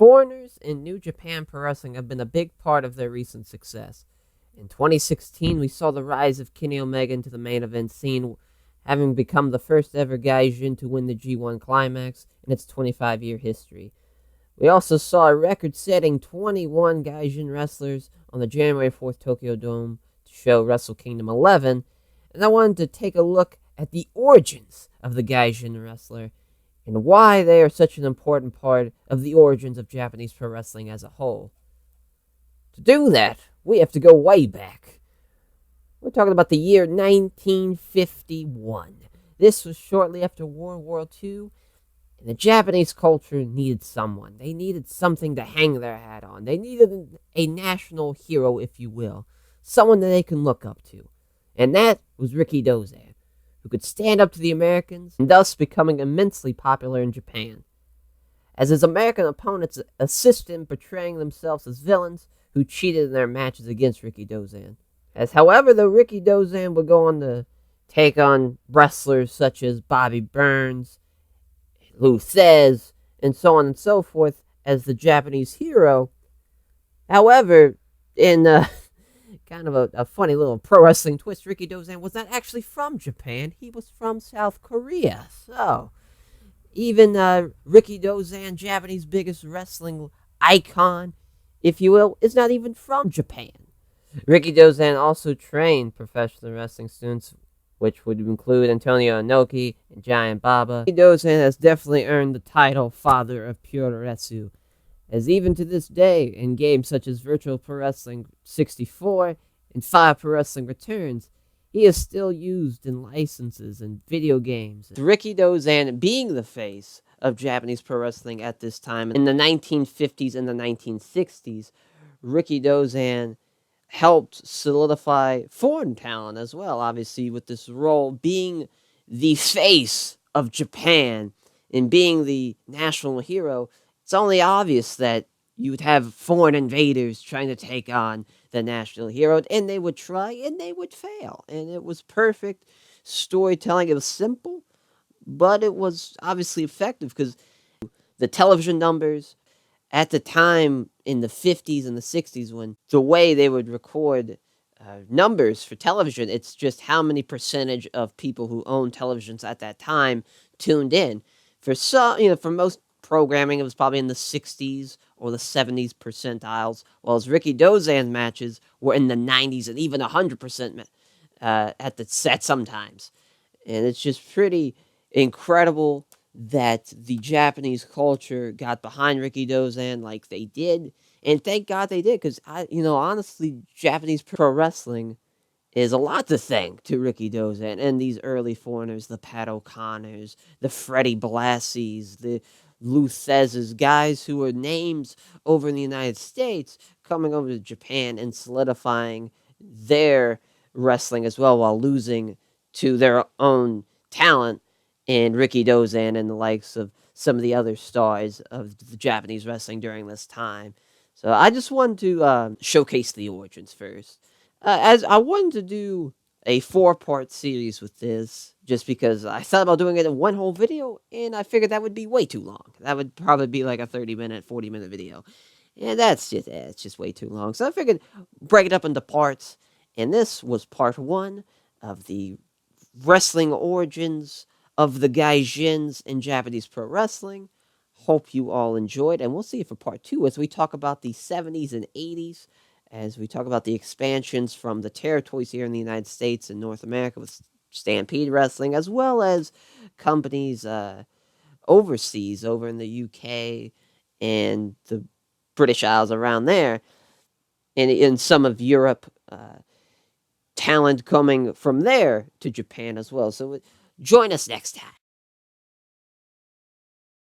Foreigners in New Japan Pro Wrestling have been a big part of their recent success. In 2016, we saw the rise of Kenny Omega into the main event scene, having become the first ever Gaijin to win the G1 Climax in its 25-year history. We also saw a record-setting 21 Gaijin wrestlers on the January 4th Tokyo Dome to show Wrestle Kingdom 11, and I wanted to take a look at the origins of the Gaijin wrestler and why they are such an important part of the origins of Japanese pro wrestling as a whole. To do that, we have to go way back. We're talking about the year 1951. This was shortly after World War II, and the Japanese culture needed someone. They needed something to hang their hat on. They needed a national hero, if you will, someone that they can look up to. And that was Rikidozan, who could stand up to the Americans, and thus becoming immensely popular in Japan. As his American opponents assist him portraying themselves as villains who cheated in their matches against Rikidozan. However, though Rikidozan would go on to take on wrestlers such as Bobby Burns, Lou Thesz, and so on and so forth as the Japanese hero. However, in kind of a funny little pro wrestling twist, Rikidozan was not actually from Japan. He was from South Korea. So, even Rikidozan, Japanese biggest wrestling icon, if you will, is not even from Japan. Rikidozan also trained professional wrestling students, which would include Antonio Inoki and Giant Baba. Rikidozan has definitely earned the title Father of Puro, as even to this day, in games such as Virtual Pro Wrestling 64 and 5 Pro Wrestling Returns, he is still used in licenses and video games. Rikidozan being the face of Japanese pro wrestling at this time, in the 1950s and the 1960s, Rikidozan helped solidify foreign talent as well, obviously, with this role being the face of Japan and being the national hero. It's only obvious that you would have foreign invaders trying to take on the national hero, and they would try and they would fail. And it was perfect storytelling. It was simple, but it was obviously effective because the television numbers at the time in the 50s and the 60s, when the way they would record numbers for television, it's just how many percentage of people who owned televisions at that time tuned in. For some, for most programming, it was probably in the 60s or the 70s percentiles, while Rikidozan's matches were in the 90s and even 100% at the set sometimes. And it's just pretty incredible that the Japanese culture got behind Rikidozan like they did. And thank God they did, because, honestly, Japanese pro wrestling is a lot to thank to Rikidozan and these early foreigners, the Pat O'Connors, the Freddie Blassies, the Lou Theszes, guys who were names over in the United States, coming over to Japan and solidifying their wrestling as well, while losing to their own talent in Rikidozan and the likes of some of the other stars of the Japanese wrestling during this time. So I just wanted to showcase the origins first. As I wanted to do a 4-part series with this, just because I thought about doing it in one whole video, and I figured that would be way too long. That would probably be like a 30-minute, 40-minute video. And it's just way too long. So I figured break it up into parts, and this was part 1 of the wrestling origins of the Gaijins in Japanese pro wrestling. Hope you all enjoyed, and we'll see you for part 2 as we talk about the 70s and 80s, as we talk about the expansions from the territories here in the United States and North America with Stampede Wrestling, as well as companies overseas, over in the UK and the British Isles around there, and in some of Europe, talent coming from there to Japan as well. So join us next time.